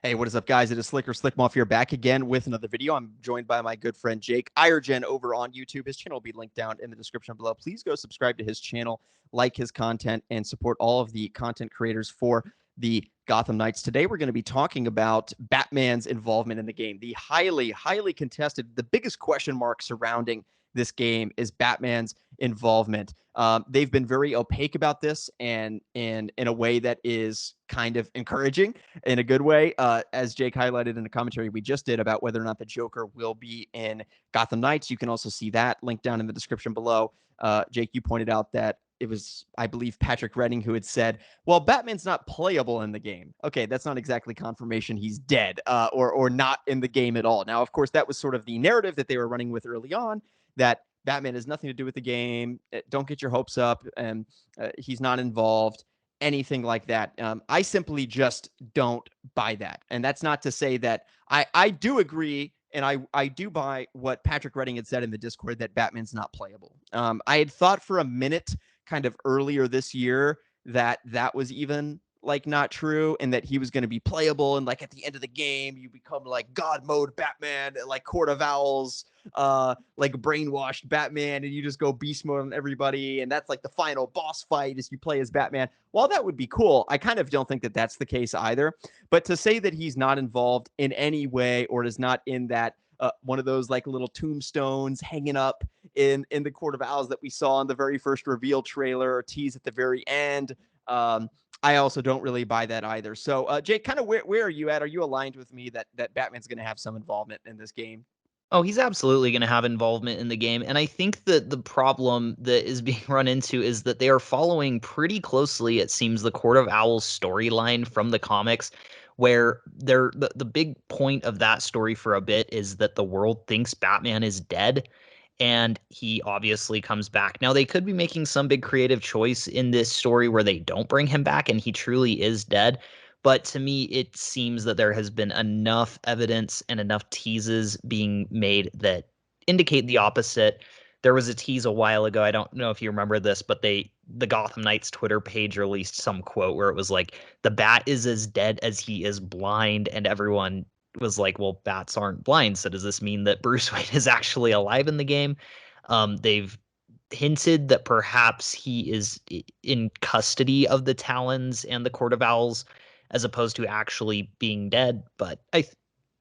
Hey, what is up, guys? It is Slcmof here, back again with another video. I'm joined by my good friend Jake Iregen over on YouTube. His channel will be linked down in the description below. Please go subscribe to his channel, like his content, and support all of the content creators for the Gotham Knights. Today, we're going to be talking about Batman's involvement in the game. The highly contested, the biggest question mark surrounding this game is Batman's involvement. They've been very opaque about this, and in a way that is kind of encouraging in a good way, as Jake highlighted in the commentary we just did about whether or not the Joker will be in Gotham Knights. You can also see that linked down in the description below. Jake, you pointed out that it was, I believe, Patrick Redding who had said, well, Batman's not playable in the game. Okay, that's not exactly confirmation he's dead, or not in the game at all. Now, of course, that was sort of the narrative that they were running with early on, that Batman has nothing to do with the game. Don't get your hopes up, and he's not involved, anything like that. I simply just don't buy that. And that's not to say that I do agree, and I do buy what Patrick Redding had said in the Discord, that Batman's not playable. I had thought for a minute, kind of earlier this year, that that was even like not true, and that he was going to be playable, and like at the end of the game you become like God mode Batman, like Court of Owls, like brainwashed Batman, and you just go beast mode on everybody, and that's like the final boss fight as you play as Batman. While that would be cool, I kind of don't think that that's the case either. But to say that he's not involved in any way, or is not in that one of those like little tombstones hanging up in the Court of Owls that we saw in the very first reveal trailer or tease at the very end, I also don't really buy that either. So, Jake, kind of where are you at? Are you aligned with me that Batman's going to have some involvement in this game? Oh, he's absolutely going to have involvement in the game. And I think that the problem that is being run into is that they are following pretty closely, it seems, the Court of Owls storyline from the comics, where the big point of that story for a bit is that the world thinks Batman is dead, and he obviously comes back. Now, they could be making some big creative choice in this story where they don't bring him back and he truly is dead. But to me, it seems that there has been enough evidence and enough teases being made that indicate the opposite. There was a tease a while ago. I don't know if you remember this, but the Gotham Knights Twitter page released some quote where it was like, the bat is as dead as he is blind, and everyone was like, well, bats aren't blind, so does this mean that Bruce Wayne is actually alive in the game? They've hinted that perhaps he is in custody of the Talons and the Court of Owls, as opposed to actually being dead. But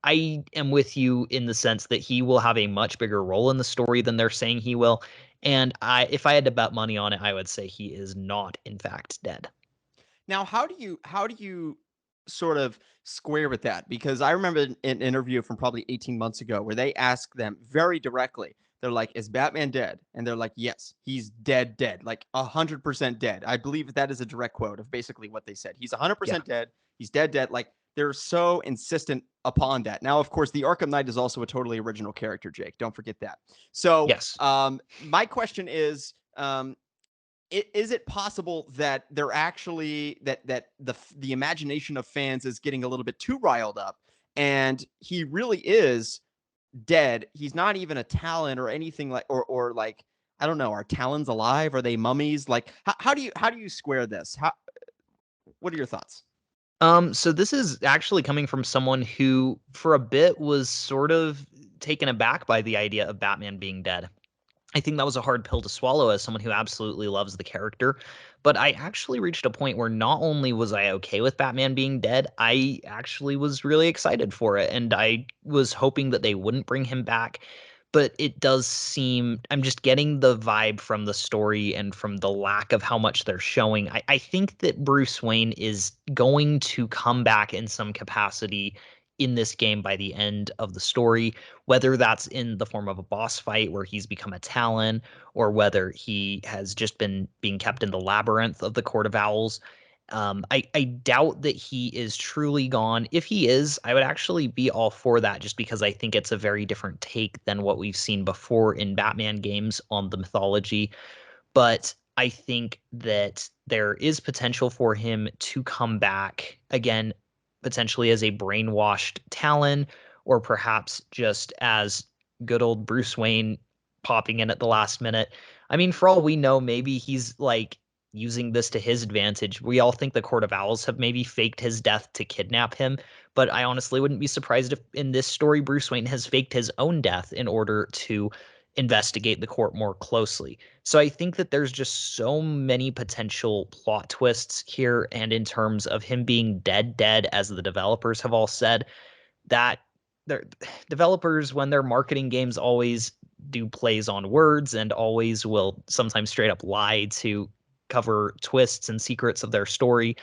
I am with you in the sense that he will have a much bigger role in the story than they're saying he will. And if I had to bet money on it, I would say he is not, in fact, dead. Now, how do you sort of square with that? Because I remember an interview from probably 18 months ago where they asked them very directly. They're like, "Is Batman dead?" And they're like, "Yes, he's dead, like 100% dead." I believe that is a direct quote of basically what they said. He's Yeah. 100% dead. He's dead. Like, they're so insistent upon that. Now, of course, the Arkham Knight is also a totally original character, Jake. Don't forget that. So, Yes. my question is, is it possible that they're actually that the imagination of fans is getting a little bit too riled up, and he really is dead? He's not even a Talon or anything, like, or like, I don't know, are Talons alive? Are they mummies? Like, how do you square this? What are your thoughts? So this is actually coming from someone who, for a bit, was sort of taken aback by the idea of Batman being dead. I think that was a hard pill to swallow as someone who absolutely loves the character. But I actually reached a point where not only was I okay with Batman being dead, I actually was really excited for it. And I was hoping that they wouldn't bring him back. But it does seem, I'm just getting the vibe from the story and from the lack of how much they're showing. I think that Bruce Wayne is going to come back in some capacity in this game by the end of the story, whether that's in the form of a boss fight where he's become a Talon, or whether he has just been being kept in the labyrinth of the Court of Owls. I doubt that he is truly gone. If he is, I would actually be all for that, just because I think it's a very different take than what we've seen before in Batman games on the mythology. But I think that there is potential for him to come back again, potentially as a brainwashed Talon, or perhaps just as good old Bruce Wayne popping in at the last minute. I mean, for all we know, maybe he's like using this to his advantage. We all think the Court of Owls have maybe faked his death to kidnap him, but I honestly wouldn't be surprised if in this story Bruce Wayne has faked his own death in order to investigate the court more closely. So I think that there's just so many potential plot twists here, and in terms of him being dead, as the developers have all said, that their developers, when they're marketing games, always do plays on words and always will sometimes straight up lie to cover twists and secrets of their story.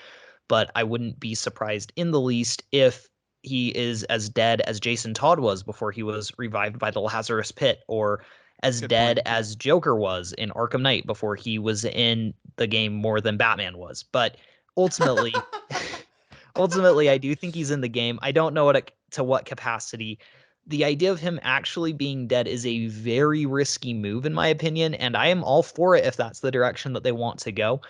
But I wouldn't be surprised in the least if he is as dead as Jason Todd was before he was revived by the Lazarus Pit, or as Good point. dead as Joker was in Arkham Knight before he was in the game more than Batman was. But ultimately, ultimately, I do think he's in the game. I don't know to what capacity. The idea of him actually being dead is a very risky move, in my opinion, and I am all for it if that's the direction that they want to go.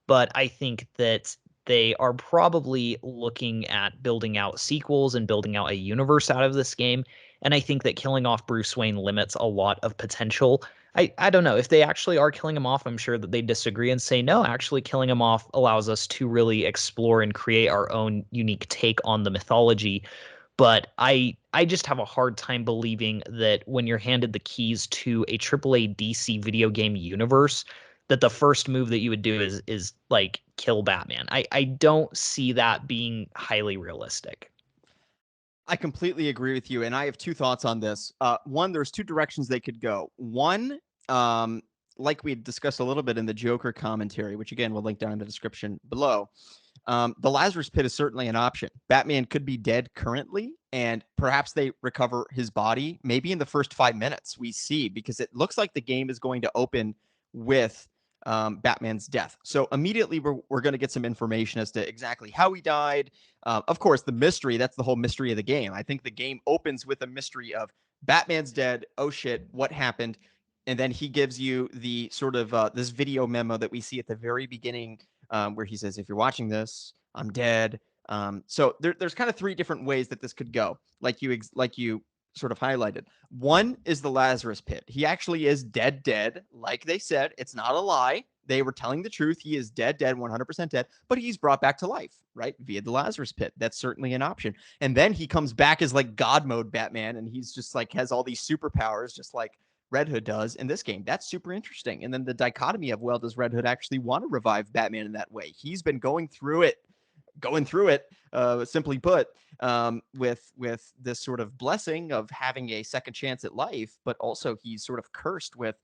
But I think that they are probably looking at building out sequels and building out a universe out of this game. And I think that killing off Bruce Wayne limits a lot of potential. I don't know. If they actually are killing him off, I'm sure that they disagree and say, no, actually killing him off allows us to really explore and create our own unique take on the mythology. But I just have a hard time believing that when you're handed the keys to a AAA DC video game universe, that the first move that you would do is like kill Batman. I don't see that being highly realistic. I completely agree with you, and I have two thoughts on this. One, there's two directions they could go. One, like we discussed a little bit in the Joker commentary, which again we'll link down in the description below. The Lazarus Pit is certainly an option. Batman could be dead currently, and perhaps they recover his body maybe in the first 5 minutes. We see, because it looks like the game is going to open with Batman's death. So immediately we're going to get some information as to exactly how he died. Of course, the mystery, that's the whole mystery of the game. I think the game opens with a mystery of Batman's dead. Oh shit, what happened? And then he gives you the sort of this video memo that we see at the very beginning, where he says, if you're watching this, I'm dead. So there's kind of three different ways that this could go, like you sort of highlighted. One is the Lazarus Pit. He actually is dead, like they said. It's not a lie. They were telling the truth. He is dead, 100% dead, but he's brought back to life, right? Via the Lazarus Pit. That's certainly an option. And then he comes back as like God mode Batman, and he's just like has all these superpowers, just like Red Hood does in this game. That's super interesting. And then the dichotomy of, well, does Red Hood actually want to revive Batman in that way? He's been going through it, simply put, with this sort of blessing of having a second chance at life, but also he's sort of cursed with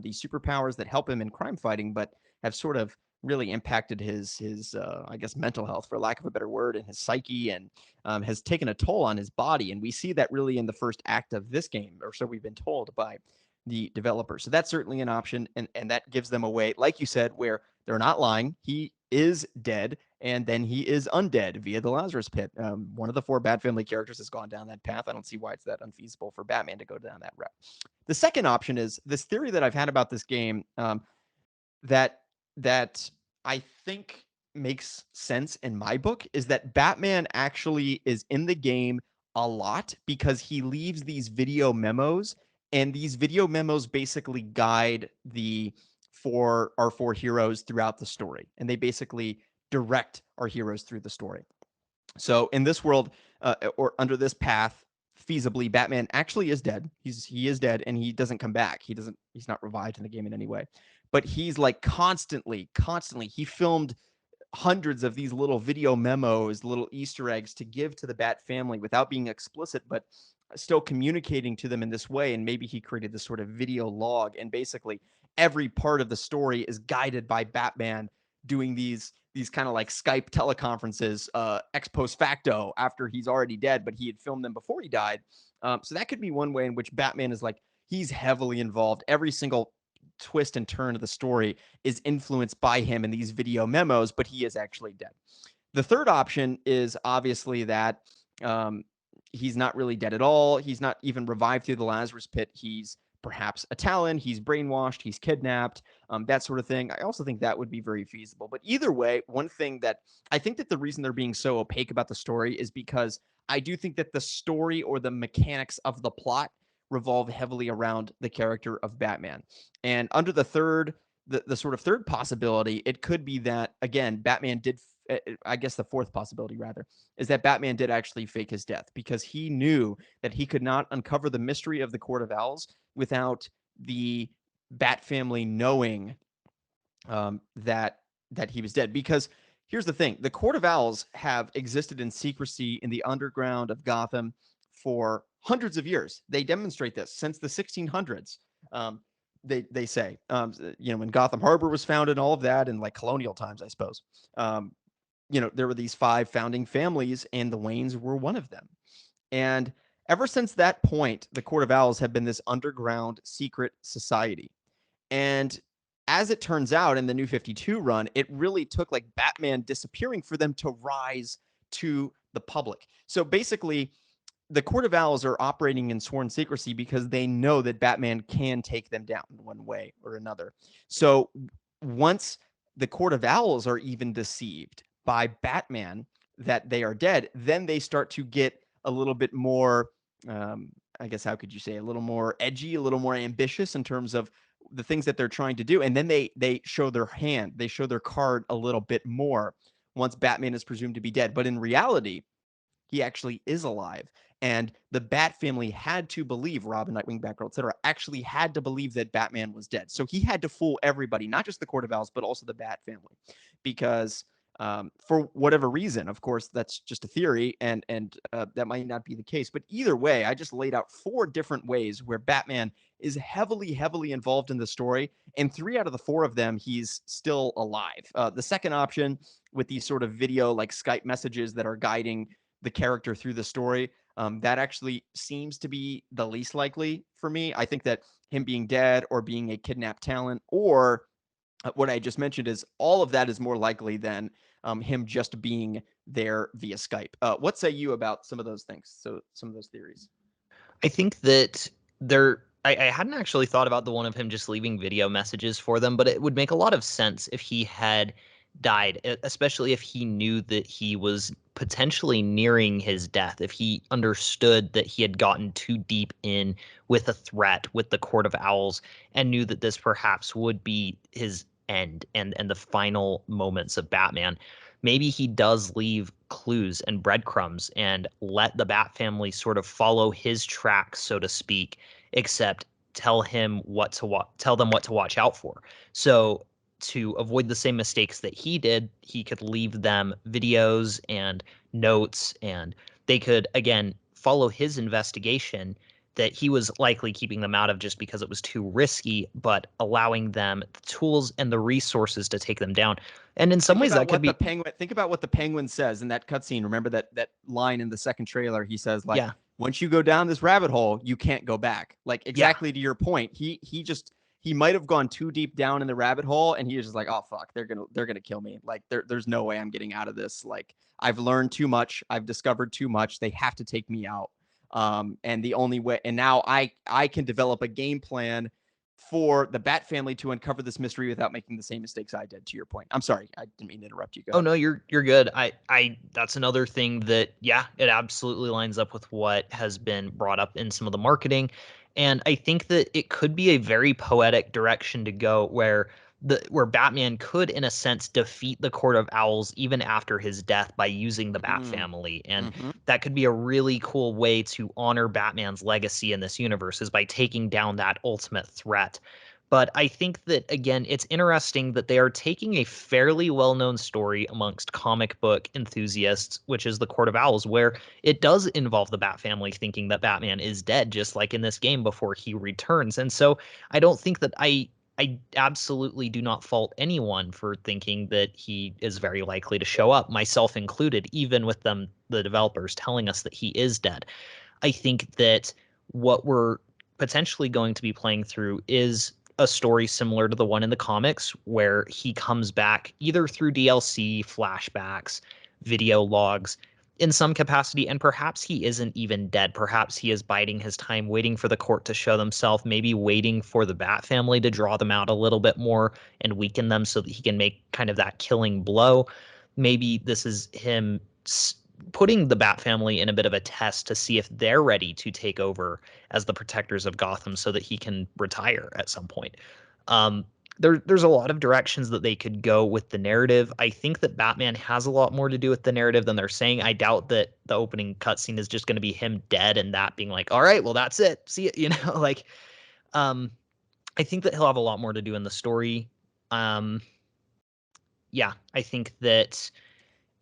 these superpowers that help him in crime fighting, but have sort of really impacted his I guess mental health, for lack of a better word, and his psyche, and has taken a toll on his body. And we see that really in the first act of this game, or so we've been told by the developer. So that's certainly an option, and that gives them a way, like you said, where they're not lying. He is dead, and then he is undead via the Lazarus Pit. One of the four Bat Family characters has gone down that path. I don't see why it's that unfeasible for Batman to go down that route. The second option is this theory that I've had about this game, that that I think makes sense in my book, is that Batman actually is in the game a lot because he leaves these video memos, and these video memos basically guide our four heroes throughout the story, and they basically direct our heroes through the story. So in this world, or under this path, feasibly, Batman actually is dead. He is dead, and he doesn't come back. He's not revived in the game in any way. But he's like constantly. He filmed hundreds of these little video memos, little Easter eggs to give to the Bat family without being explicit, but still communicating to them in this way. And maybe he created this sort of video log, and basically every part of the story is guided by Batman doing these kind of like Skype teleconferences, ex post facto, after he's already dead, but he had filmed them before he died. So that could be one way in which Batman is like, he's heavily involved. Every single twist and turn of the story is influenced by him in these video memos, but he is actually dead. The third option is obviously that he's not really dead at all. He's not even revived through the Lazarus Pit. He's perhaps a Talon. He's brainwashed. He's kidnapped. That sort of thing. I also think that would be very feasible. But either way, one thing that I think that the reason they're being so opaque about the story is because I do think that the story or the mechanics of the plot revolve heavily around the character of Batman. And under the third the sort of third possibility, it could be that, again, Batman did, I guess the fourth possibility rather, is that Batman did actually fake his death because he knew that he could not uncover the mystery of the Court of Owls without the Bat family knowing that he was dead. Because here's the thing: the Court of Owls have existed in secrecy in the underground of Gotham for hundreds of years. They demonstrate this since the 1600s. They say, when Gotham Harbor was founded, and all of that, in like colonial times, I suppose. There were these 5 founding families, and the Waynes were one of them. And ever since that point, the Court of Owls have been this underground secret society. And as it turns out, in the New 52 run, it really took like Batman disappearing for them to rise to the public. So basically, the Court of Owls are operating in sworn secrecy because they know that Batman can take them down one way or another. So once the Court of Owls are even deceived by Batman that they are dead, then they start to get a little bit more, I guess, how could you say, a little more edgy, a little more ambitious in terms of the things that they're trying to do. And then they show their hand, they show their card a little bit more once Batman is presumed to be dead. But in reality, he actually is alive. And the Bat family had to believe, Robin, Nightwing, Batgirl, etc., actually had to believe that Batman was dead. So he had to fool everybody, not just the Court of Owls, but also the Bat family, because for whatever reason, of course, that's just a theory, and that might not be the case. But either way, I just laid out 4 different ways where Batman is heavily, heavily involved in the story, and 3 out of the 4 of them, he's still alive. The second option, with these sort of video like Skype messages that are guiding the character through the story, that actually seems to be the least likely for me. I think that him being dead or being a kidnapped talent, or what I just mentioned, is all of that is more likely than him just being there via Skype. What say you about some of those things? So some of those theories. I think that I hadn't actually thought about the one of him just leaving video messages for them, but it would make a lot of sense if he had died, especially if he knew that he was potentially nearing his death, if he understood that he had gotten too deep in with a threat with the Court of Owls and knew that this perhaps would be his end and the final moments of Batman. Maybe he does leave clues and breadcrumbs and let the Bat family sort of follow his tracks, so to speak, except tell them what to watch out for. So to avoid the same mistakes that he did, he could leave them videos and notes, and they could again follow his investigation that he was likely keeping them out of just because it was too risky, but allowing them the tools and the resources to take them down. And in some ways that could be Think about what the Penguin says in that cutscene. Remember that line in the second trailer? He says, like, yeah. once you go down this rabbit hole, you can't go back. Like, Yeah. exactly to your point. He might have gone too deep down in the rabbit hole, and he was just like, oh fuck, they're gonna kill me. Like, there's no way I'm getting out of this. Like, I've learned too much, I've discovered too much. They have to take me out. And the only way, and now I can develop a game plan for the Bat family to uncover this mystery without making the same mistakes I did. To your point, I'm sorry, I didn't mean to interrupt you. Go Oh ahead. no, you're good. I that's another thing that, yeah, it absolutely lines up with what has been brought up in some of the marketing. And I think that it could be a very poetic direction to go where Batman could, in a sense, defeat the Court of Owls even after his death by using the Bat family. And Mm-hmm. that could be a really cool way to honor Batman's legacy in this universe, is by taking down that ultimate threat. But I think that, again, it's interesting that they are taking a fairly well-known story amongst comic book enthusiasts, which is the Court of Owls, where it does involve the Bat family thinking that Batman is dead, just like in this game, before he returns. And so I don't think that I absolutely do not fault anyone for thinking that he is very likely to show up, myself included, even with the developers telling us that he is dead. I think that what we're potentially going to be playing through is a story similar to the one in the comics, where he comes back either through DLC, flashbacks, video logs in some capacity, and perhaps he isn't even dead. Perhaps he is biding his time, waiting for the court to show themselves, maybe waiting for the Bat family to draw them out a little bit more and weaken them so that he can make kind of that killing blow. Maybe this is him putting the Bat family in a bit of a test to see if they're ready to take over as the protectors of Gotham so that he can retire at some point. there's a lot of directions that they could go with the narrative. I think that Batman has a lot more to do with the narrative than they're saying. I doubt that the opening cutscene is just going to be him dead and that being like, all right, well, that's it. See it, like, um, I think that he'll have a lot more to do in the story. Um, yeah, I think that,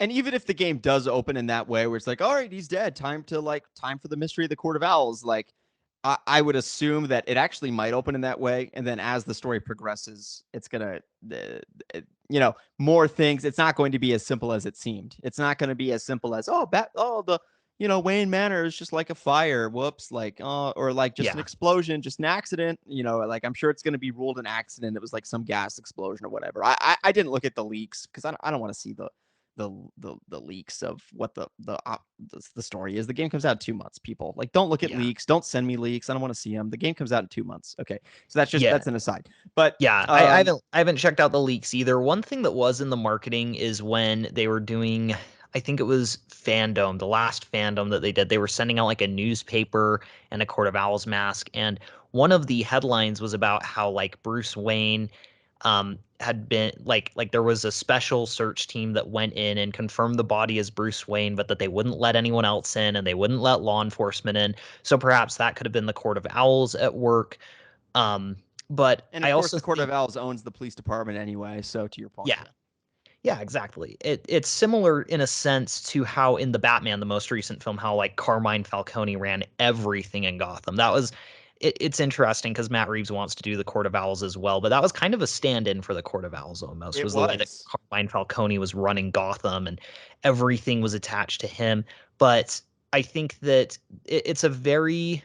And even if the game does open in that way, where it's like, all right, he's dead, time for the mystery of the Court of Owls, like I would assume that it actually might open in that way, and then as the story progresses, it's gonna, more things. It's not going to be as simple as it seemed. It's not going to be as simple as the Wayne Manor is just like a fire, whoops, like or like just an yeah, explosion, just an accident. Like I'm sure it's going to be ruled an accident. It was like some gas explosion or whatever. I didn't look at the leaks because I don't want to see the leaks of what the story is. The game comes out in 2 months. People like don't look at yeah, leaks. Don't send me leaks. I don't want to see them. The game comes out in 2 months. Okay, so yeah. that's an aside. But Yeah, I haven't checked out the leaks either. One thing that was in the marketing is when they were doing, I think it was Fandom, the last Fandom that they did, they were sending out like a newspaper and a Court of Owls mask, and one of the headlines was about how like Bruce Wayne had been like there was a special search team that went in and confirmed the body as Bruce Wayne, but that they wouldn't let anyone else in and they wouldn't let law enforcement in. So perhaps that could have been the Court of Owls at work. Um, but and I of course also the Court think, of Owls owns the police department anyway. So to your point, yeah, yeah, exactly. It's similar in a sense to how in the Batman, the most recent film, how like Carmine Falcone ran everything in Gotham. It's interesting because Matt Reeves wants to do the Court of Owls as well, but that was kind of a stand-in for the Court of Owls almost, it was the way that was. Carmine Falcone was running Gotham and everything was attached to him. But I think that it's a very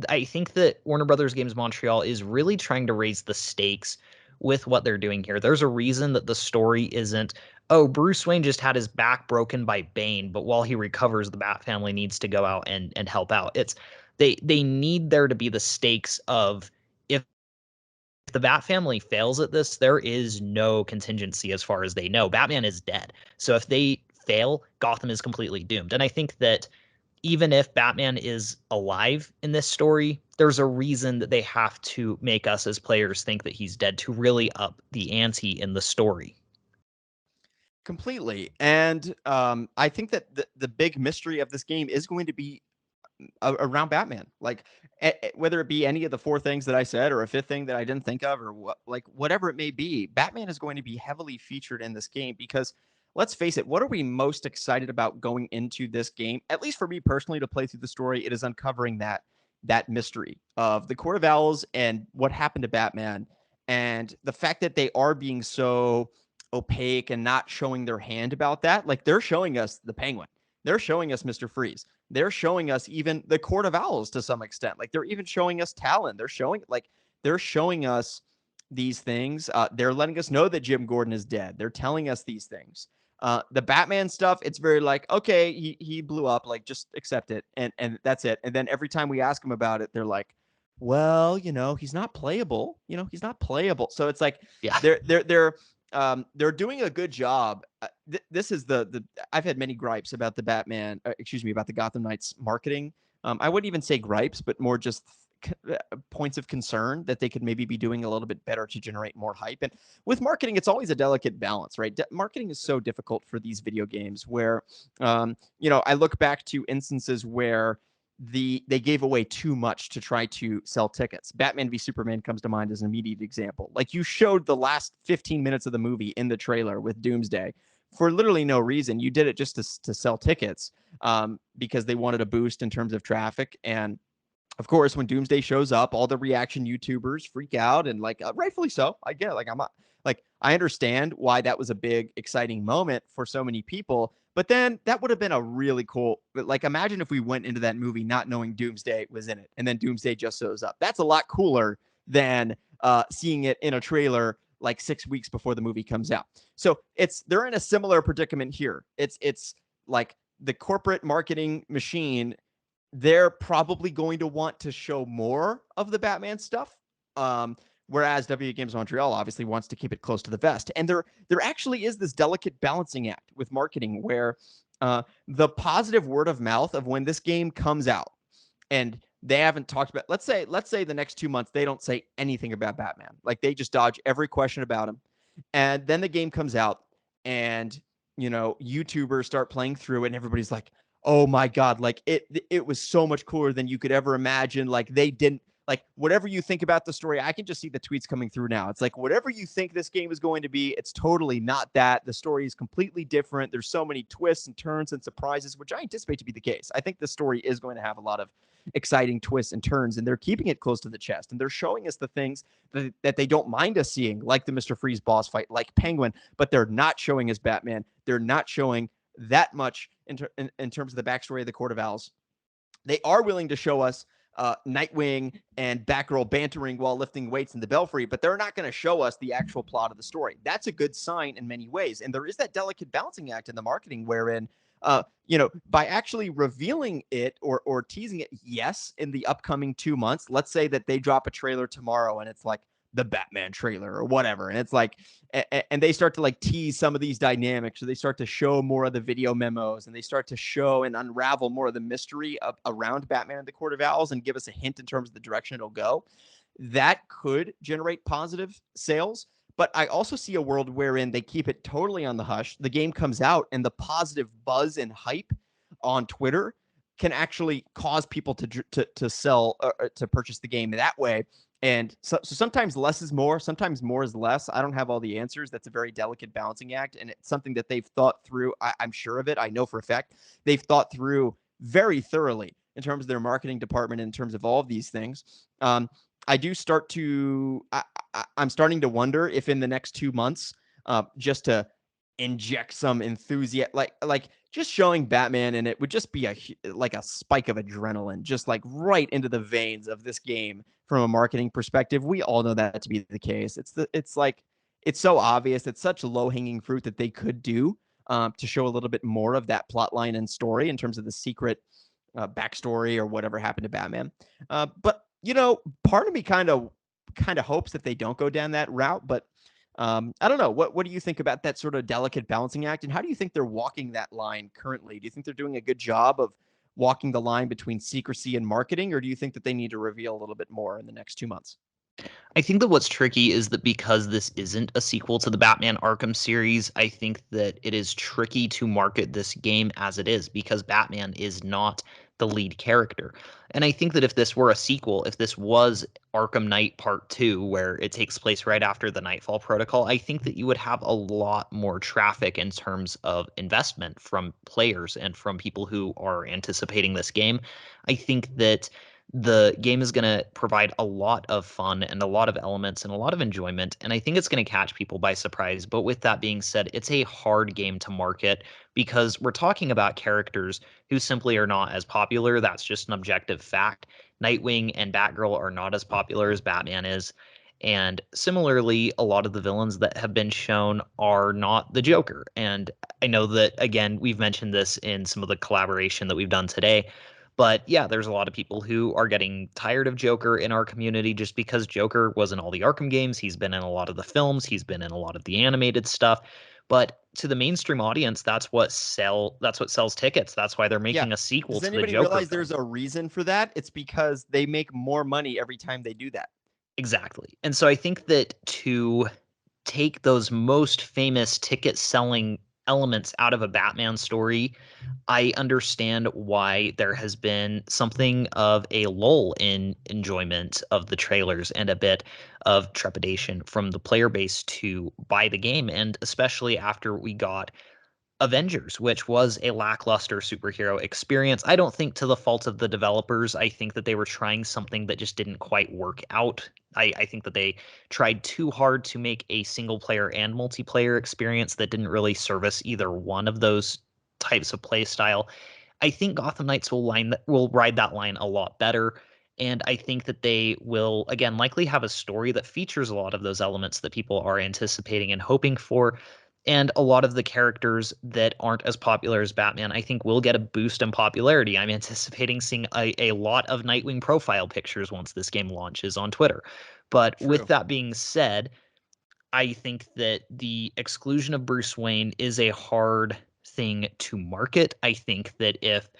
I think that Warner Brothers Games Montreal is really trying to raise the stakes with what they're doing here. There's a reason that the story isn't, oh, Bruce Wayne just had his back broken by Bane, but while he recovers, the Bat family needs to go out and help out. It's they need there to be the stakes of, if the Bat family fails at this, there is no contingency as far as they know. Batman is dead. So if they fail, Gotham is completely doomed. And I think that even if Batman is alive in this story, there's a reason that they have to make us as players think that he's dead to really up the ante in the story. Completely. And I think that the big mystery of this game is going to be around Batman. Like whether it be any of the four things that I said or a fifth thing that I didn't think of or whatever it may be, Batman is going to be heavily featured in this game because let's face it, what are we most excited about going into this game? At least for me personally, to play through the story, it is uncovering that mystery of the Court of Owls and what happened to Batman, and the fact that they are being so opaque and not showing their hand about that. Like they're showing us the Penguin, they're showing us Mr. Freeze, they're showing us even the Court of Owls to some extent. Like they're even showing us Talon. They're showing us these things. They're letting us know that Jim Gordon is dead. They're telling us these things. The Batman stuff, it's very like, okay, he blew up, like just accept it, and that's it. And then every time we ask them about it, they're like, well, he's not playable. He's not playable. So it's like Yeah. they're doing a good job. This is the I've had many gripes about the Batman, excuse me, about the Gotham Knights marketing. I wouldn't even say gripes, but more just points of concern that they could maybe be doing a little bit better to generate more hype. And with marketing, it's always a delicate balance, right? Marketing is so difficult for these video games where, I look back to instances where they gave away too much to try to sell tickets. Batman v Superman comes to mind as an immediate example. Like you showed the last 15 minutes of the movie in the trailer with Doomsday for literally no reason. You did it just to sell tickets because they wanted a boost in terms of traffic. And of course, when Doomsday shows up, all the reaction YouTubers freak out, and like rightfully so. I get it. Like I understand why that was a big exciting moment for so many people. But then that would have been a really cool. Like imagine if we went into that movie not knowing Doomsday was in it, and then Doomsday just shows up. That's a lot cooler than seeing it in a trailer like 6 weeks before the movie comes out. So they're in a similar predicament here. It's like the corporate marketing machine, they're probably going to want to show more of the Batman stuff. Whereas WA Games Montreal obviously wants to keep it close to the vest. And there actually is this delicate balancing act with marketing where the positive word of mouth of when this game comes out and they haven't talked about, let's say the next 2 months they don't say anything about Batman. Like they just dodge every question about him. And then the game comes out and YouTubers start playing through it and everybody's like, "Oh my god, like it was so much cooler than you could ever imagine." Like they didn't, like, whatever you think about the story, I can just see the tweets coming through now. It's like, whatever you think this game is going to be, it's totally not that. The story is completely different. There's so many twists and turns and surprises, which I anticipate to be the case. I think the story is going to have a lot of exciting twists and turns, and they're keeping it close to the chest, and they're showing us the things that they don't mind us seeing, like the Mr. Freeze boss fight, like Penguin, but they're not showing us Batman. They're not showing that much in terms of the backstory of the Court of Owls. They are willing to show us Nightwing and Batgirl bantering while lifting weights in the Belfry, but they're not going to show us the actual plot of the story. That's a good sign in many ways. And there is that delicate balancing act in the marketing wherein, by actually revealing it or teasing it, yes, in the upcoming 2 months, let's say that they drop a trailer tomorrow and it's like the Batman trailer or whatever. And it's like, and they start to like tease some of these dynamics. So they start to show more of the video memos and they start to show and unravel more of the mystery around Batman and the Court of Owls and give us a hint in terms of the direction it'll go. That could generate positive sales. But I also see a world wherein they keep it totally on the hush. The game comes out and the positive buzz and hype on Twitter can actually cause people to sell to purchase the game that way. And so sometimes less is more, sometimes more is less. I don't have all the answers. That's a very delicate balancing act, and it's something that they've thought through. I'm sure of it. I know for a fact they've thought through very thoroughly in terms of their marketing department, in terms of all of these things. I do start to. I'm starting to wonder if in the next 2 months, just to inject some enthusiasm, like just showing Batman, and it would just be like a spike of adrenaline, just like right into the veins of this game from a marketing perspective. We all know that to be the case. It's like it's so obvious. It's such low hanging fruit that they could do to show a little bit more of that plot line and story in terms of the secret backstory or whatever happened to Batman. But part of me kind of hopes that they don't go down that route. But I don't know. What do you think about that sort of delicate balancing act, and how do you think they're walking that line currently? Do you think they're doing a good job of walking the line between secrecy and marketing, or do you think that they need to reveal a little bit more in the next 2 months? I think that what's tricky is that because this isn't a sequel to the Batman Arkham series, I think that it is tricky to market this game as it is because Batman is not the lead character. And I think that if this were a sequel, if this was Arkham Knight Part 2, where it takes place right after the Nightfall Protocol, I think that you would have a lot more traffic in terms of investment from players and from people who are anticipating this game. I think that the game is going to provide a lot of fun and a lot of elements and a lot of enjoyment. And I think it's going to catch people by surprise. But with that being said, it's a hard game to market because we're talking about characters who simply are not as popular. That's just an objective fact. Nightwing and Batgirl are not as popular as Batman is. And similarly, a lot of the villains that have been shown are not the Joker. And I know that, again, we've mentioned this in some of the collaboration that we've done today. But yeah, there's a lot of people who are getting tired of Joker in our community just because Joker was in all the Arkham games. He's been in a lot of the films. He's been in a lot of the animated stuff. But to the mainstream audience, that's what sells tickets. That's why they're Yeah. making a sequel Does to the anybody Joker realize film. there's a reason for that? It's because they make more money every time they do that. Exactly. And so I think that to take those most famous ticket selling elements out of a Batman story, I understand why there has been something of a lull in enjoyment of the trailers and a bit of trepidation from the player base to buy the game. And especially after we got Avengers, which was a lackluster superhero experience. I don't think to the fault of the developers. I think that they were trying something that just didn't quite work out. I think that they tried too hard to make a single player and multiplayer experience that didn't really service either one of those types of play style. I think Gotham Knights will ride that line a lot better. And I think that they will, again, likely have a story that features a lot of those elements that people are anticipating and hoping for. And a lot of the characters that aren't as popular as Batman, I think, will get a boost in popularity. I'm anticipating seeing a lot of Nightwing profile pictures once this game launches on Twitter. But with True. that being said, I think that the exclusion of Bruce Wayne is a hard thing to market. I think that if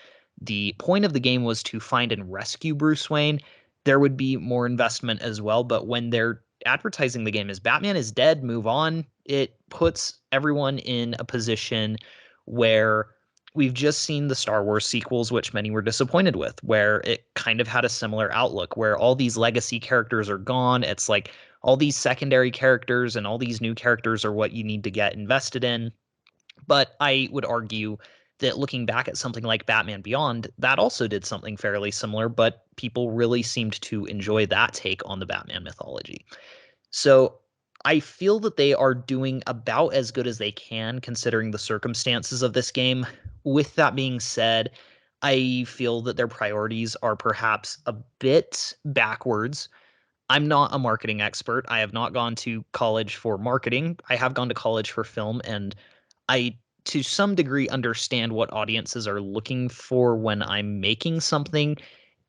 the point of the game was to find and rescue Bruce Wayne, there would be more investment as well. But when they're advertising the game as Batman is dead, move on, it puts everyone in a position where we've just seen the Star Wars sequels, which many were disappointed with, where it kind of had a similar outlook, where all these legacy characters are gone. It's like all these secondary characters and all these new characters are what you need to get invested in. But I would argue that looking back at something like Batman Beyond, that also did something fairly similar, but people really seemed to enjoy that take on the Batman mythology. So I feel that they are doing about as good as they can considering the circumstances of this game. With that being said, I feel that their priorities are perhaps a bit backwards. I'm not a marketing expert. I have not gone to college for marketing. I have gone to college for film, and I, to some degree, understand what audiences are looking for when I'm making something.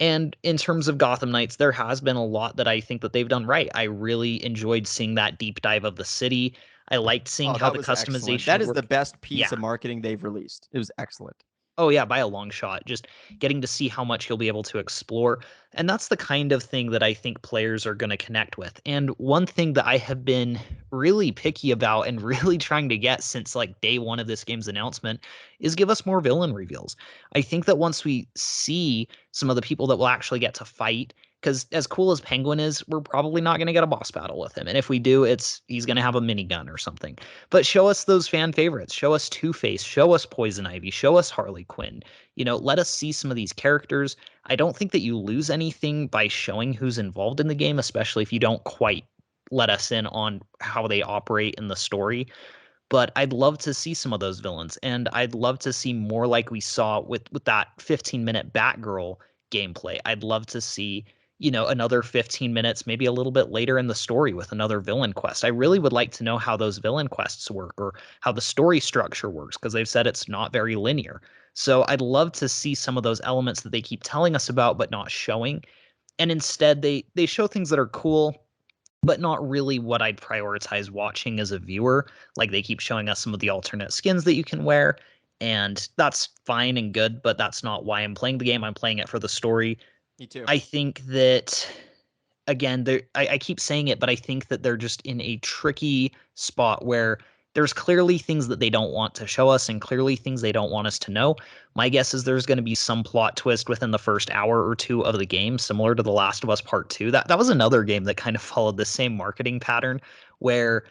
And in terms of Gotham Knights, there has been a lot that I think that they've done right. I really enjoyed seeing that deep dive of the city. I liked seeing Oh, how that the was excellent. customization That is the worked. best piece Yeah. of marketing they've released. It was excellent. Oh yeah, by a long shot. Just getting to see how much you'll be able to explore. And that's the kind of thing that I think players are going to connect with. And one thing that I have been really picky about and really trying to get since like day one of this game's announcement is give us more villain reveals. I think that once we see some of the people that will actually get to fight, because as cool as Penguin is, we're probably not going to get a boss battle with him. And if we do, he's going to have a minigun or something. But show us those fan favorites. Show us Two-Face. Show us Poison Ivy. Show us Harley Quinn. Let us see some of these characters. I don't think that you lose anything by showing who's involved in the game, especially if you don't quite let us in on how they operate in the story. But I'd love to see some of those villains, and I'd love to see more like we saw with that 15-minute Batgirl gameplay. I'd love to see, another 15 minutes, maybe a little bit later in the story with another villain quest. I really would like to know how those villain quests work or how the story structure works, because they've said it's not very linear. So I'd love to see some of those elements that they keep telling us about but not showing. And instead they show things that are cool but not really what I'd prioritize watching as a viewer. Like they keep showing us some of the alternate skins that you can wear, and that's fine and good, but that's not why I'm playing the game. I'm playing it for the story. Me too. I think that again, I keep saying it, but I think that they're just in a tricky spot where there's clearly things that they don't want to show us and clearly things they don't want us to know. My guess is there's going to be some plot twist within the first hour or two of the game, similar to The Last of Us Part 2. That was another game that kind of followed the same marketing pattern where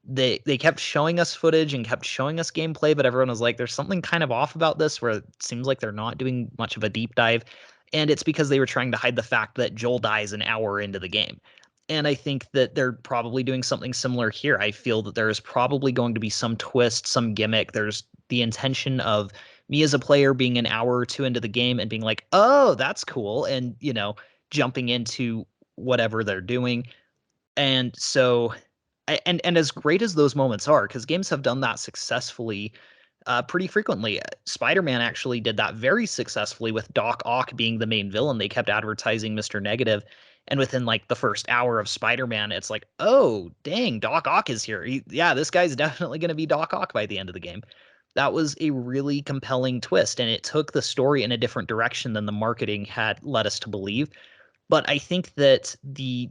they kept showing us footage and kept showing us gameplay, but everyone was like, there's something kind of off about this where it seems like they're not doing much of a deep dive. And it's because they were trying to hide the fact that Joel dies an hour into the game. And I think that they're probably doing something similar here. I feel that there is probably going to be some twist, some gimmick. There's the intention of me as a player being an hour or two into the game and being like, oh, that's cool. And, jumping into whatever they're doing. And so, and as great as those moments are, because games have done that successfully pretty frequently. Spider-Man actually did that very successfully with Doc Ock being the main villain. They kept advertising Mr. Negative, and within like the first hour of Spider-Man, it's like, oh, dang, Doc Ock is here. Yeah, this guy's definitely going to be Doc Ock by the end of the game. That was a really compelling twist, and it took the story in a different direction than the marketing had led us to believe. But I think that the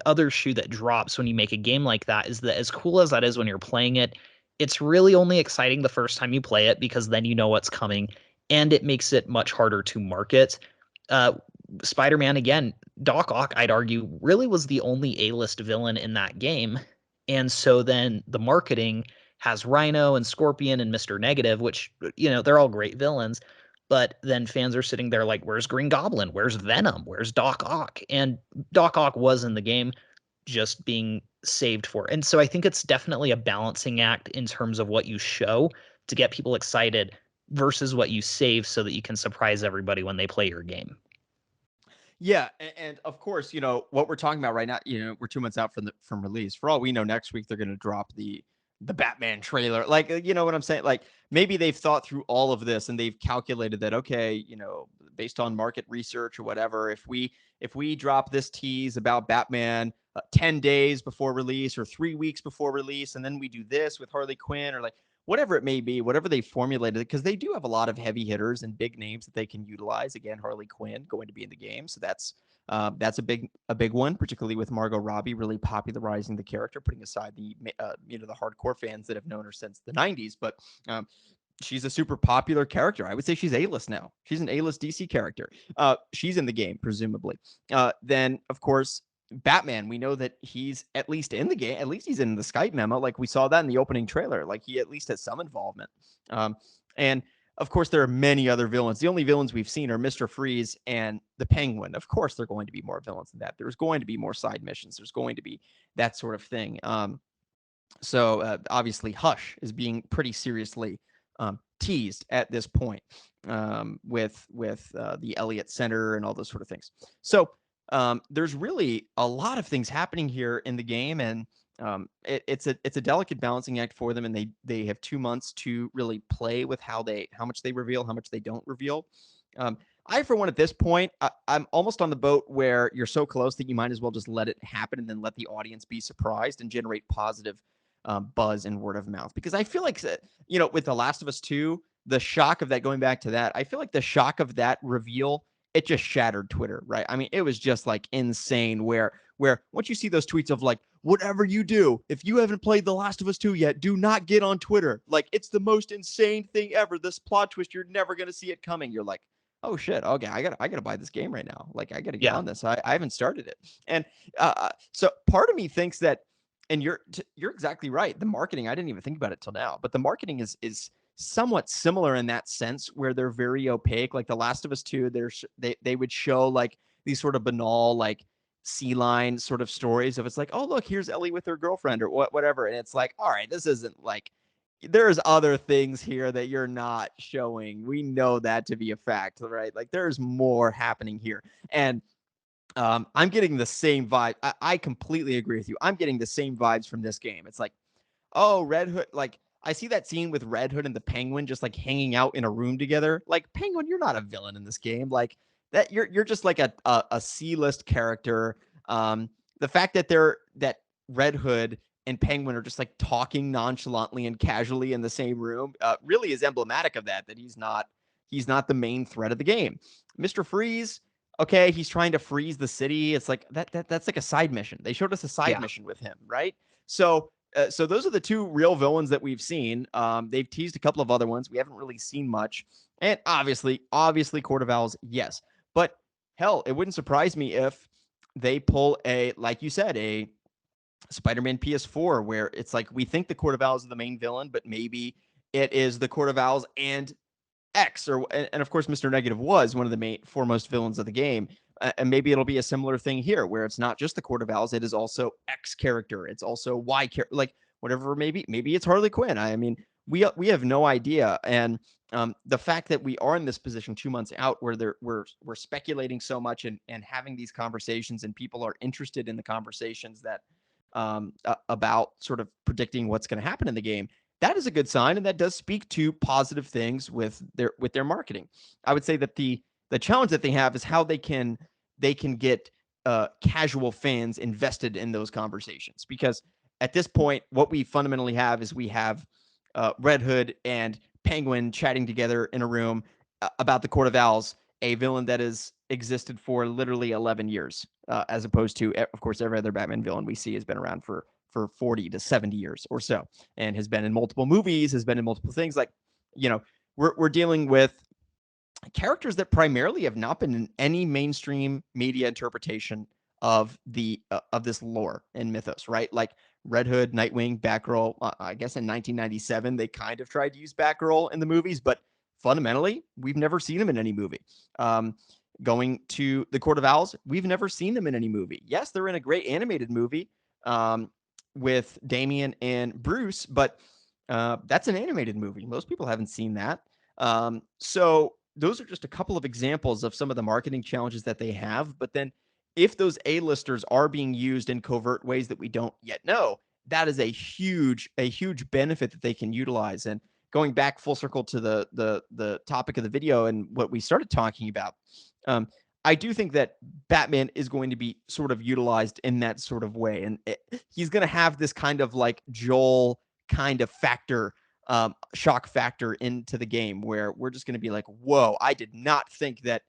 other shoe that drops when you make a game like that is that as cool as that is when you're playing it, it's really only exciting the first time you play it because then you know what's coming and it makes it much harder to market. Uh, Spider-Man again, Doc Ock, I'd argue, really was the only A-list villain in that game. And so then the marketing has Rhino and Scorpion and Mr. Negative, which, they're all great villains. But then fans are sitting there like, where's Green Goblin? Where's Venom? Where's Doc Ock? And Doc Ock was in the game just being saved for. And so I think it's definitely a balancing act in terms of what you show to get people excited versus what you save so that you can surprise everybody when they play your game. Yeah, and of course, what we're talking about right now. We're 2 months out from release. For all we know, next week they're going to drop the Batman trailer. Like, you know what I'm saying? Like, maybe they've thought through all of this and they've calculated that, okay, based on market research or whatever, if we drop this tease about Batman 10 days before release or 3 weeks before release, and then we do this with Harley Quinn, or like whatever it may be, whatever they formulated, because they do have a lot of heavy hitters and big names that they can utilize. Again, Harley Quinn going to be in the game, so that's a big one, particularly with Margot Robbie really popularizing the character, putting aside the the hardcore fans that have known her since the '90s. But she's a super popular character. I would say she's A-list now. She's an A-list DC character. She's in the game, presumably. Then, of course, Batman. We know that he's at least in the game. At least he's in the Skype memo. Like we saw that in the opening trailer. Like he at least has some involvement. And of course, there are many other villains. The only villains we've seen are Mr. Freeze and the Penguin. Of course, there are going to be more villains than that. There's going to be more side missions. There's going to be that sort of thing. So obviously, Hush is being pretty seriously teased at this point with the Elliott Center and all those sort of things. So there's really a lot of things happening here in the game, and it's a delicate balancing act for them, and they have 2 months to really play with how much they reveal, how much they don't reveal. I, for one, at this point, I'm almost on the boat where you're so close that you might as well just let it happen and then let the audience be surprised and generate positive buzz and word of mouth. Because I feel like, with The Last of Us 2, the shock of that, going back to that, I feel like the shock of that reveal, it just shattered Twitter, right? I mean, it was just like insane where once you see those tweets of like, whatever you do, if you haven't played The Last of Us 2 yet, do not get on Twitter. Like, it's the most insane thing ever. This plot twist, you're never going to see it coming. You're like, oh shit, okay, I gotta buy this game right now. Like, I gotta get Yeah. on this. I haven't started it. And so part of me thinks that, and you're exactly right. The marketing, I didn't even think about it till now, but the marketing is somewhat similar in that sense, where they're very opaque. Like The Last of Us 2, they would show like these sort of banal, like sea line sort of stories of, it's like, oh look, here's Ellie with her girlfriend or whatever, and it's like, all right, this isn't like, there's other things here that you're not showing. We know that to be a fact, right? Like there's more happening here. And I'm getting the same vibe. I completely agree with you. I'm getting the same vibes from this game. It's like, oh, Red Hood. Like, I see that scene with Red Hood and the Penguin just like hanging out in a room together. Like, Penguin, you're not a villain in this game. Like that, you're just like a C-list character. The fact that that Red Hood and Penguin are just like talking nonchalantly and casually in the same room really is emblematic of that. That he's not the main threat of the game. Mr. Freeze, okay, he's trying to freeze the city. It's like that's like a side mission. They showed us a side Yeah. mission with him, right? So those are the two real villains that we've seen. They've teased a couple of other ones. We haven't really seen much. And obviously, Court of Owls, yes. But hell, it wouldn't surprise me if they pull like you said, a Spider-Man PS4, where it's like we think the Court of Owls is the main villain, but maybe it is the Court of Owls and X, and of course, Mr. Negative was one of the foremost villains of the game. And maybe it'll be a similar thing here, where it's not just the Court of Owls; it is also X character, it's also Y character, like whatever. Maybe it's Harley Quinn. I mean, we have no idea. And the fact that we are in this position 2 months out, where we're speculating so much and having these conversations, and people are interested in the conversations that about sort of predicting what's going to happen in the game, that is a good sign, and that does speak to positive things with their marketing. I would say that the challenge that they have is how they can get casual fans invested in those conversations, because at this point, what we fundamentally have is we have Red Hood and Penguin chatting together in a room about the Court of Owls, a villain that has existed for literally 11 years, as opposed to, of course, every other Batman villain we see has been around for 40 to 70 years or so, and has been in multiple movies, has been in multiple things. Like, we're dealing with characters that primarily have not been in any mainstream media interpretation of this lore and mythos, right? Like Red Hood, Nightwing, Batgirl. I guess in 1997 they kind of tried to use Batgirl in the movies, but fundamentally we've never seen him in any movie. Going to the Court of Owls, we've never seen them in any movie. Yes, they're in a great animated movie with Damian and Bruce, but that's an animated movie. Most people haven't seen that. So those are just a couple of examples of some of the marketing challenges that they have. But then if those A-listers are being used in covert ways that we don't yet know, that is a huge benefit that they can utilize. And going back full circle to the topic of the video and what we started talking about, I do think that Batman is going to be sort of utilized in that sort of way. And he's going to have this kind of like Joel kind of factor shock factor into the game where we're just going to be like, whoa, I did not think that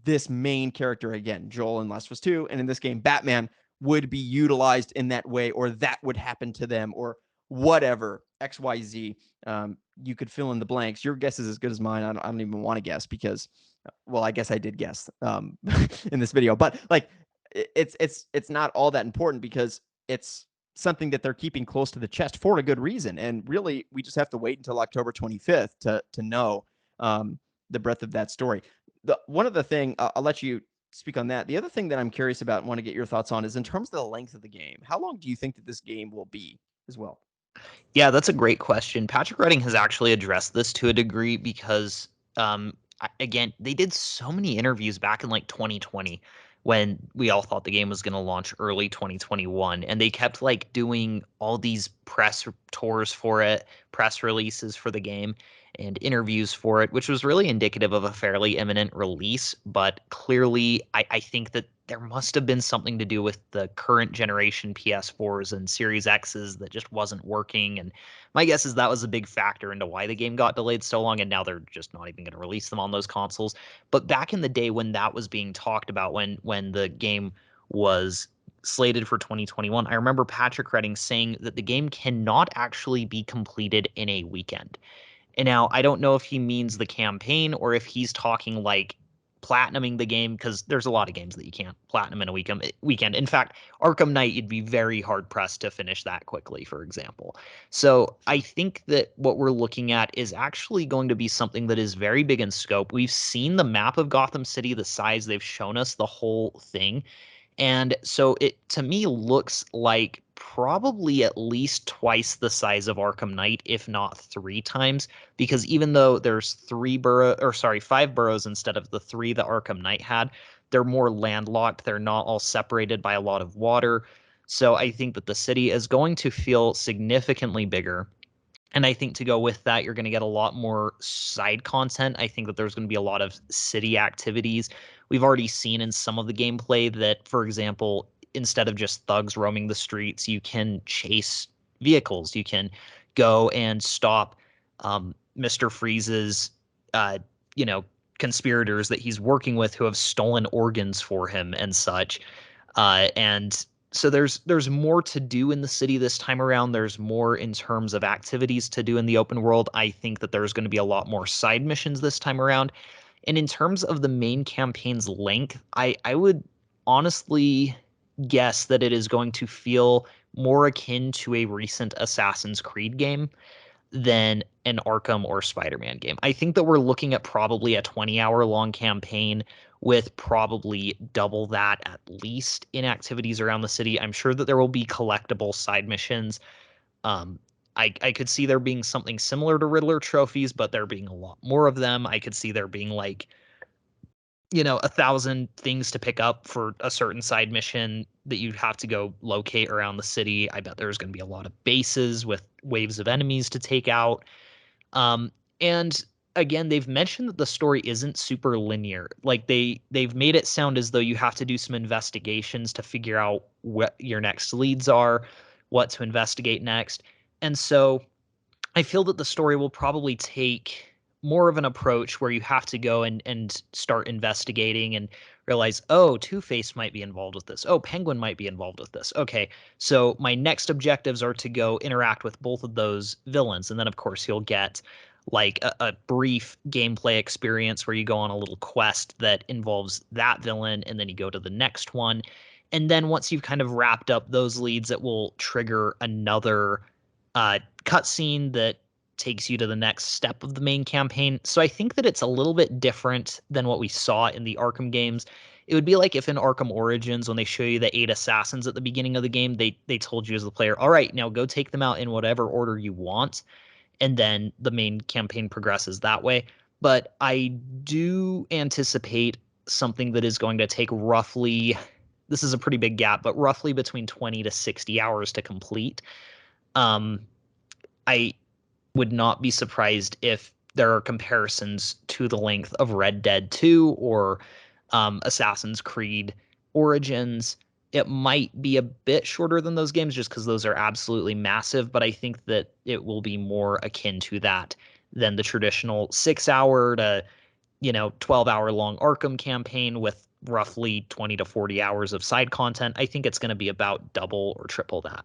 this main character, again, Joel in Last of Us 2, and in this game, Batman, would be utilized in that way, or that would happen to them, or whatever, XYZ. You could fill in the blanks. Your guess is as good as mine. I don't even want to guess because, well, I guess I did guess in this video, but like, it's not all that important because it's something that they're keeping close to the chest for a good reason. And really, we just have to wait until October 25th to know the breadth of that story. One of the thing I'll let you speak on that. The other thing that I'm curious about and want to get your thoughts on is in terms of the length of the game. How long do you think that this game will be as well? Yeah, that's a great question. Patrick Redding has actually addressed this to a degree because, again, they did so many interviews back in like 2020 when we all thought the game was going to launch early 2021. And they kept like doing all these press tours for it, press releases for the game, and interviews for it, which was really indicative of a fairly imminent release. But clearly, I think that there must have been something to do with the current generation PS4s and Series X's that just wasn't working. And my guess is that was a big factor into why the game got delayed so long. And now they're just not even going to release them on those consoles. But back in the day when that was being talked about, when the game was slated for 2021, I remember Patrick Redding saying that the game cannot actually be completed in a weekend. And now I don't know if he means the campaign or if he's talking like platinuming the game, because there's a lot of games that you can't platinum in a weekend. In fact, Arkham Knight, you'd be very hard pressed to finish that quickly, for example. So I think that what we're looking at is actually going to be something that is very big in scope. We've seen the map of Gotham City, the size, they've shown us the whole thing. And so it to me looks like probably at least twice the size of Arkham Knight, if not three times, because even though there's five boroughs instead of the three that Arkham Knight had, they're more landlocked. They're not all separated by a lot of water. So I think that the city is going to feel significantly bigger. And I think to go with that, you're going to get a lot more side content. I think that there's going to be a lot of city activities. We've already seen in some of the gameplay that, for example, instead of just thugs roaming the streets, you can chase vehicles. You can go and stop Mr. Freeze's, uh, you know, conspirators that he's working with who have stolen organs for him and such. And so there's more to do in the city this time around. There's more in terms of activities to do in the open world. I think that there's going to be a lot more side missions this time around. And in terms of the main campaign's length, I would honestly guess that it is going to feel more akin to a recent Assassin's Creed game than an Arkham or Spider-Man game. I think that we're looking at probably a 20-hour long campaign with probably double that at least in activities around the city. I'm sure that there will be collectible side missions. Um, I could see there being something similar to Riddler trophies, but there being a lot more of them. I could see there being like, 1,000 things to pick up for a certain side mission that you'd have to go locate around the city. I bet there's going to be a lot of bases with waves of enemies to take out. And again, they've mentioned that the story isn't super linear. Like they've made it sound as though you have to do some investigations to figure out what your next leads are, what to investigate next. And so I feel that the story will probably take more of an approach where you have to go and start investigating and realize, oh, Two-Face might be involved with this. Oh, Penguin might be involved with this. Okay, so my next objectives are to go interact with both of those villains. And then, of course, you'll get like a brief gameplay experience where you go on a little quest that involves that villain, and then you go to the next one. And then once you've kind of wrapped up those leads, it will trigger another cutscene that takes you to the next step of the main campaign. So I think that it's a little bit different than what we saw in the Arkham games. It would be like if in Arkham Origins, when they show you the 8 assassins at the beginning of the game, they told you as the player, all right, now go take them out in whatever order you want, and then the main campaign progresses that way. But I do anticipate something that is going to take roughly, this is a pretty big gap, but roughly between 20 to 60 hours to complete. I would not be surprised if there are comparisons to the length of Red Dead 2 or Assassin's Creed Origins. It might be a bit shorter than those games just because those are absolutely massive, but I think that it will be more akin to that than the traditional 6 hour to 12-hour long Arkham campaign with roughly 20 to 40 hours of side content. I think it's going to be about double or triple that.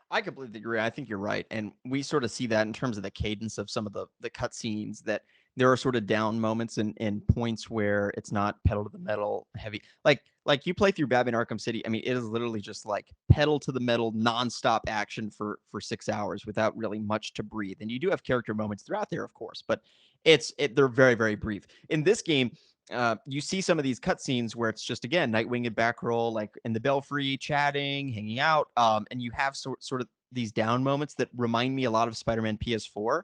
I completely agree. I think you're right, and we sort of see that in terms of the cadence of some of the cutscenes. That there are sort of down moments and points where it's not pedal to the metal heavy. Like you play through Batman Arkham City. I mean, it is literally just like pedal to the metal nonstop action for 6 hours without really much to breathe. And you do have character moments throughout there, of course, but they're very very brief. In this game, you see some of these cutscenes where it's just again Nightwing and Batgirl like in the Belfry chatting, hanging out, and you have sort of these down moments that remind me a lot of Spider-Man PS4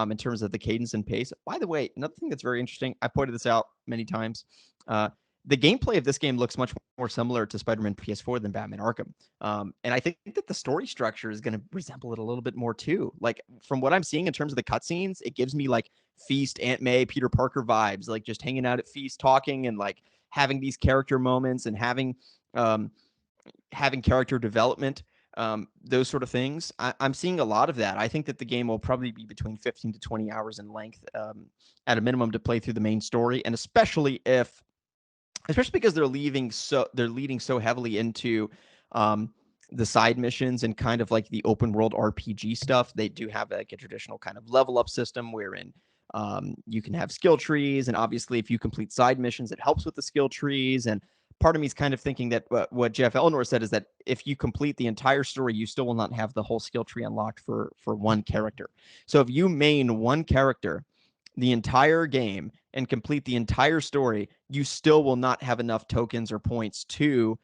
in terms of the cadence and pace. By the way, another thing that's very interesting, I pointed this out many times. Uh, the gameplay of this game looks much more similar to Spider-Man PS4 than Batman Arkham, and I think that the story structure is going to resemble it a little bit more too. Like from what I'm seeing in terms of the cutscenes, it gives me like Feast, Aunt May, Peter Parker vibes, like just hanging out at Feast, talking and like having these character moments and um, having character development, those sort of things. I'm seeing a lot of that. I think that the game will probably be between 15 to 20 hours in length at a minimum to play through the main story, and especially because they're leading so heavily into the side missions and kind of like the open world RPG stuff. They do have like a traditional kind of level up system wherein you can have skill trees, and obviously if you complete side missions, it helps with the skill trees. And part of me is kind of thinking that what Jeff Elnor said is that if you complete the entire story, you still will not have the whole skill tree unlocked for one character. So if you main one character the entire game and complete the entire story, you still will not have enough tokens or points to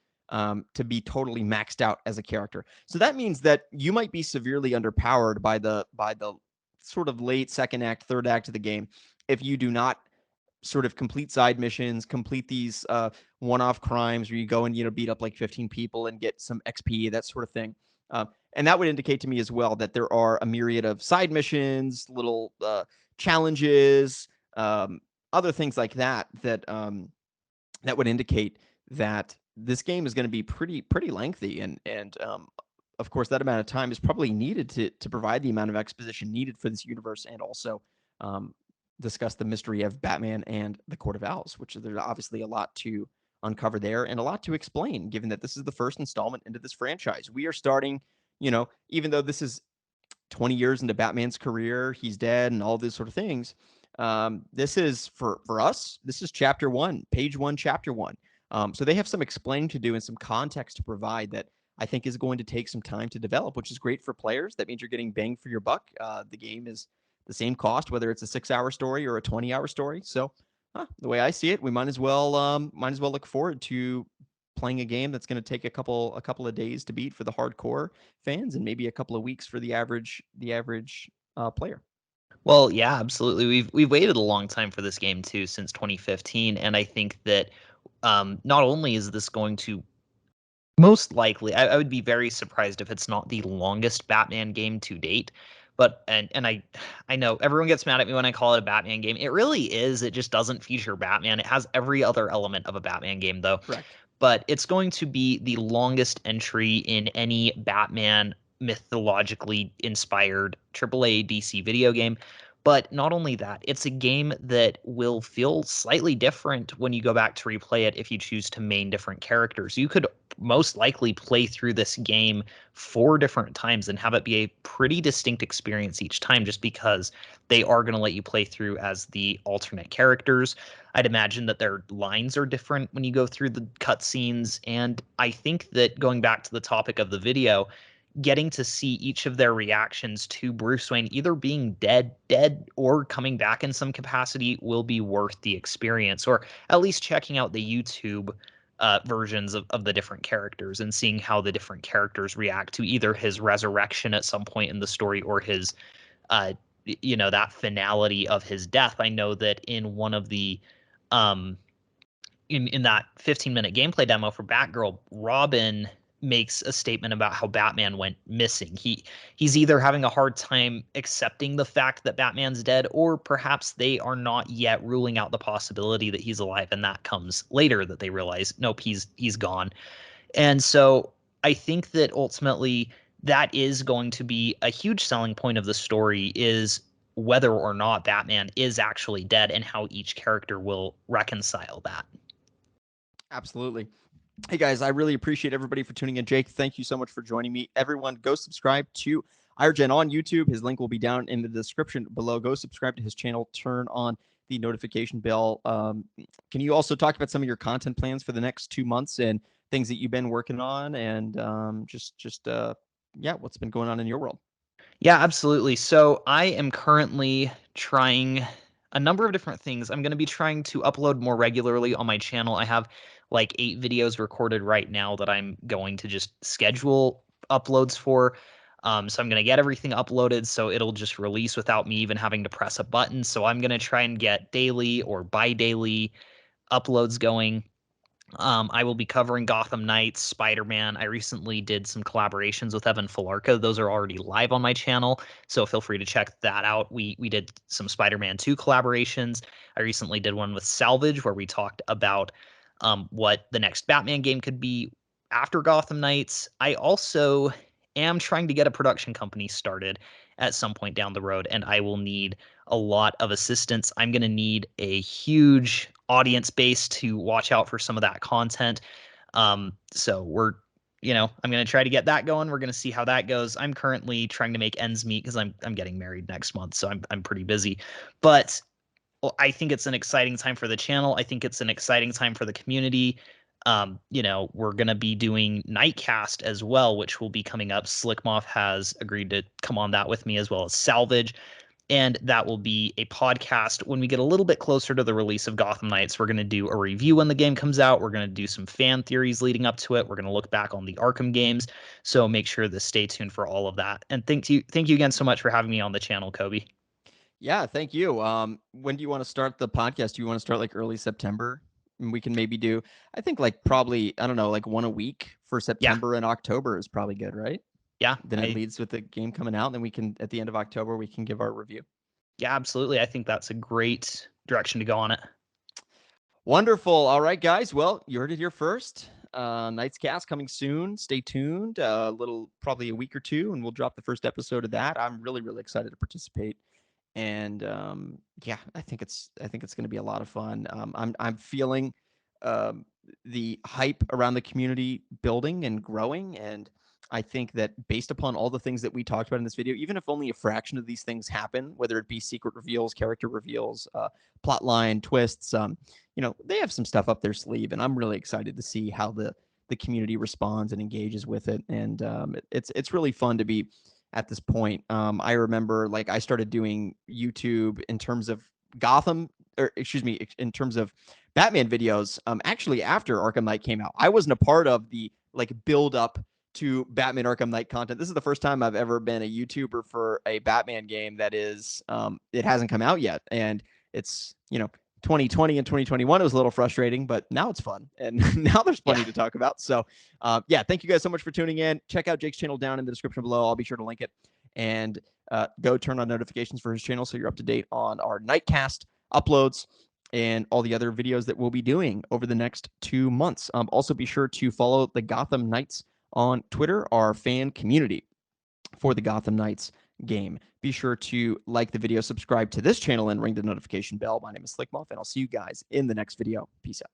be totally maxed out as a character. So that means that you might be severely underpowered by the sort of late second act, third act of the game if you do not sort of complete side missions, complete these one-off crimes where you go and beat up like 15 people and get some XP, that sort of thing. And that would indicate to me as well that there are a myriad of side missions, little challenges, other things like that would indicate that this game is going to be pretty lengthy, and of course that amount of time is probably needed to provide the amount of exposition needed for this universe, and also um, discuss the mystery of Batman and the Court of Owls, which there's obviously a lot to uncover there and a lot to explain, given that this is the first installment into this franchise. We are starting, even though this is 20 years into Batman's career, he's dead, and all these sort of things. This is for us. This is chapter one, page one, chapter one. So they have some explaining to do and some context to provide that I think is going to take some time to develop, which is great for players. That means you're getting bang for your buck. The game is the same cost, whether it's a 6 hour story or a 20-hour story. So the way I see it, we might as well look forward to playing a game that's going to take a couple of days to beat for the hardcore fans, and maybe a couple of weeks for the average player. Well, yeah, absolutely. We've waited a long time for this game too, since 2015, and I think that not only is this going to most likely, I would be very surprised if it's not the longest Batman game to date. But and I know everyone gets mad at me when I call it a Batman game. It really is. It just doesn't feature Batman. It has every other element of a Batman game though. Correct. But it's going to be the longest entry in any Batman mythologically inspired AAA DC video game. But not only that, it's a game that will feel slightly different when you go back to replay it if you choose to main different characters. You could most likely play through this game 4 different times and have it be a pretty distinct experience each time, just because they are going to let you play through as the alternate characters. I'd imagine that their lines are different when you go through the cutscenes. And I think that going back to the topic of the video, getting to see each of their reactions to Bruce Wayne either being dead, or coming back in some capacity will be worth the experience, or at least checking out the YouTube versions of the different characters and seeing how the different characters react to either his resurrection at some point in the story or his that finality of his death. I know that in one of the in that 15-minute gameplay demo for Batgirl, Robin makes a statement about how Batman went missing. He's either having a hard time accepting the fact that Batman's dead, or perhaps they are not yet ruling out the possibility that he's alive, and that comes later that they realize, nope, he's gone. And so I think that ultimately that is going to be a huge selling point of the story, is whether or not Batman is actually dead and how each character will reconcile that. Absolutely. Hey guys, I really appreciate everybody for tuning in. Jake, thank you so much for joining me. Everyone, go subscribe to Irogen on YouTube. His link will be down in the description below. Go subscribe to his channel. Turn on the notification bell. Can you also talk about some of your content plans for the next 2 months and things that you've been working on, and yeah, what's been going on in your world? Yeah, absolutely. So I am currently trying a number of different things. I'm going to be trying to upload more regularly on my channel. I have like 8 videos recorded right now that I'm going to just schedule uploads for. So I'm going to get everything uploaded so it'll just release without me even having to press a button. So I'm going to try and get daily or bi-daily uploads going. I will be covering Gotham Knights, Spider-Man. I recently did some collaborations with Evan Falarka. Those are already live on my channel, so feel free to check that out. We did some Spider-Man 2 collaborations. I recently did one with Salvage where we talked about what the next Batman game could be after Gotham Knights. I also am trying to get a production company started at some point down the road, and I will need a lot of assistance. I'm going to need a huge audience base to watch out for some of that content. So I'm going to try to get that going. We're going to see how that goes. I'm currently trying to make ends meet because I'm getting married next month, so I'm pretty busy. But I think it's an exciting time for the channel. I think it's an exciting time for the community. We're going to be doing Nightcast as well, which will be coming up. Slcmof has agreed to come on that with me, as well as Salvage. And that will be a podcast when we get a little bit closer to the release of Gotham Knights. We're going to do a review when the game comes out. We're going to do some fan theories leading up to it. We're going to look back on the Arkham games. So make sure to stay tuned for all of that. And thank you again so much for having me on the channel, Kobe. Yeah, thank you. When do you want to start the podcast? Do you want to start like early September? And we can maybe do, I think like probably, I don't know, like one a week for Yeah, September and October is probably good, right? yeah, Then it I leads with the game coming out. And then we can, at the end of October, we can give our review. yeah, absolutely. I think that's a great direction to go on it. Wonderful. All right, guys. Well, you heard it here first. Night's Cast coming soon. Stay tuned. A little, probably a week or two, and we'll drop the first episode of that. I'm really, really excited to participate. And yeah, I think it's going to be a lot of fun. I'm feeling um, the hype around the community building and growing, and I think that based upon all the things that we talked about in this video, even if only a fraction of these things happen, whether it be secret reveals, character reveals, plot line twists, they have some stuff up their sleeve, and I'm really excited to see how the community responds and engages with it. And it's really fun to be at this point. I remember like I started doing YouTube in terms of Gotham, or excuse me, in terms of Batman videos. Actually, after Arkham Knight came out, I wasn't a part of the like build up to Batman Arkham Knight content. This is the first time I've ever been a YouTuber for a Batman game that is it hasn't come out yet, and it's 2020 and 2021 it was a little frustrating, but now it's fun, and now there's Yeah. plenty to talk about. So yeah, thank you guys so much for tuning in. Check out Jake's channel down in the description below. I'll be sure to link it, and go turn on notifications for his channel so you're up to date on our Nightcast uploads and all the other videos that we'll be doing over the next 2 months. Also, be sure to follow the Gotham Knights on Twitter, our fan community for the Gotham Knights game. Be sure to like the video, subscribe to this channel, and ring the notification bell. My name is Slcmof, and I'll see you guys in the next video. Peace out.